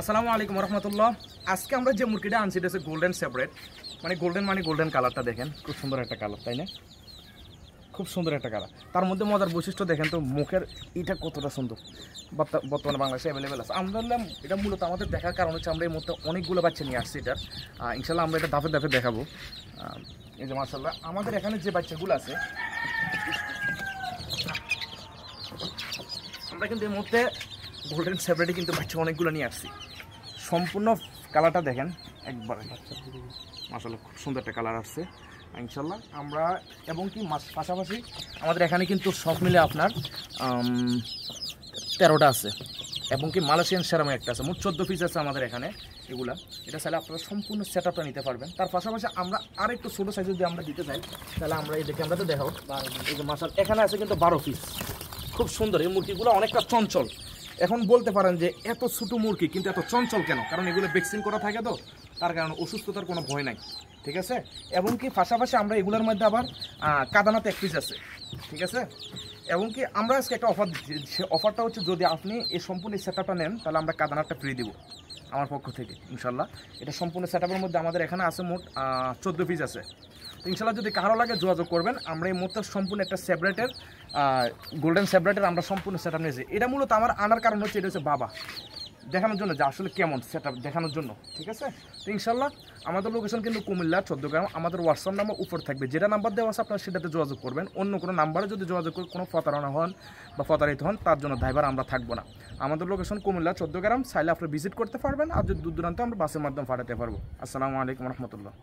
আসসালামু আলাইকুম রহমতুল্লাহ। আজকে আমরা যে মুরগিটা আনছি এটা হচ্ছে গোল্ডেন সেপারেট, মানে গোল্ডেন কালারটা দেখেন, খুব সুন্দর একটা কালার, তাই না? খুব সুন্দর একটা কালার। তার মধ্যে মজার বৈশিষ্ট্য দেখেন তো, মুখের এটা কতটা সুন্দর। বর্তমানে বাংলাদেশে অ্যাভেলেবেল আছে। আমরা এটা মূলত আমাদের দেখার কারণ হচ্ছে আমরা এই মধ্যে অনেকগুলো বাচ্চা নিয়ে আসছি এটা। ইনশাল্লাহ আমরা এটা ধাপে ধাপে দেখাবো। এই যে মাশাআল্লাহ আমাদের এখানে যে বাচ্চাগুলো আছে, আমরা কিন্তু এর মধ্যে গোল্ডেন সেপারেটে কিন্তু বাচ্চা অনেকগুলো নিয়ে আসছি। সম্পূর্ণ কালারটা দেখেন একবারে, মাশাআল্লাহ খুব সুন্দর একটা কালার আসছে ইনশাল্লাহ। আমরা এবং কি পাশাপাশি আমাদের এখানে কিন্তু সব মিলে আপনার 13টা আছে, এবং কি মালয়েশিয়ান সেরামে একটা আছে। মোট 14 পিস আছে আমাদের এখানে এগুলা। এটা চাইলে আপনারা সম্পূর্ণ সেট আপটা নিতে পারবেন। তার পাশাপাশি আমরা আরেকটু ছোটো সাইজে যদি আমরা দিতে চাই তাহলে আমরা এই দেখে আমরা তো দেখাও, এই যে মাশাআল্লাহ এখানে আছে কিন্তু 12 পিস। খুব সুন্দর এই মুরগিগুলো, অনেকটা চঞ্চল। এখন বলতে পারেন যে এত ছোটো মুরগি কিন্তু এত চঞ্চল কেন? কারণ এগুলো ভ্যাকসিন করা থাকে তো, তার কারণে অসুস্থতার কোনো ভয় নাই, ঠিক আছে। এবং কি পাশাপাশি আমরা এগুলোর মধ্যে আবার কাদানাতে 1 পিস আছে, ঠিক আছে। এবং কি আমরা আজকে একটা অফার দিচ্ছি, সে অফারটা হচ্ছে যদি আপনি এই সম্পূর্ণ সেটআপটা নেন তাহলে আমরা কাদানাটা ফ্রি দিব আমার পক্ষ থেকে ইনশাল্লাহ। এটা সম্পূর্ণ সেটআপের মধ্যে আমাদের এখানে আছে মোট 14 পিস আছে। ইনশাল্লাহ যদি কারো লাগে যোগাযোগ করবেন। আমরা এই মুহূর্তে সম্পূর্ণ একটা সেপারেটের গোল্ডেন সেপারেটের আমরা সম্পূর্ণ সেটআপ নিয়েছি। এটা মূলত আমার আনার কারণ হচ্ছে এটা হচ্ছে বাবা দেখানোর জন্য যে আসলে কেমন সেটআপ দেখানোর জন্য, ঠিক আছে। তো ইনশাল্লাহ আমাদের লোকেশন কিন্তু কুমিল্লা 14 গ্রাম। আমাদের হোয়াটসঅ্যাপ নাম্বার উপর থাকবে, যেটা নাম্বার দেওয়া আছে আপনারা সেটাতে যোগাযোগ করবেন। অন্য কোনো নাম্বারে যদি যোগাযোগ করে কোনো প্রতারণা হন বা প্রতারিত হন তার জন্য দায়ভার আমরা থাকবো না। আমাদের লোকেশন কুমিল্লা 14 গ্রাম, চাইলে আপনি ভিজিট করতে পারবেন। আর যদি দূর দূরান্তে আমরা বাসের মাধ্যমে পাঠাতে পারবো। আসসালামু আলাইকুম রহমতুল্লাহ।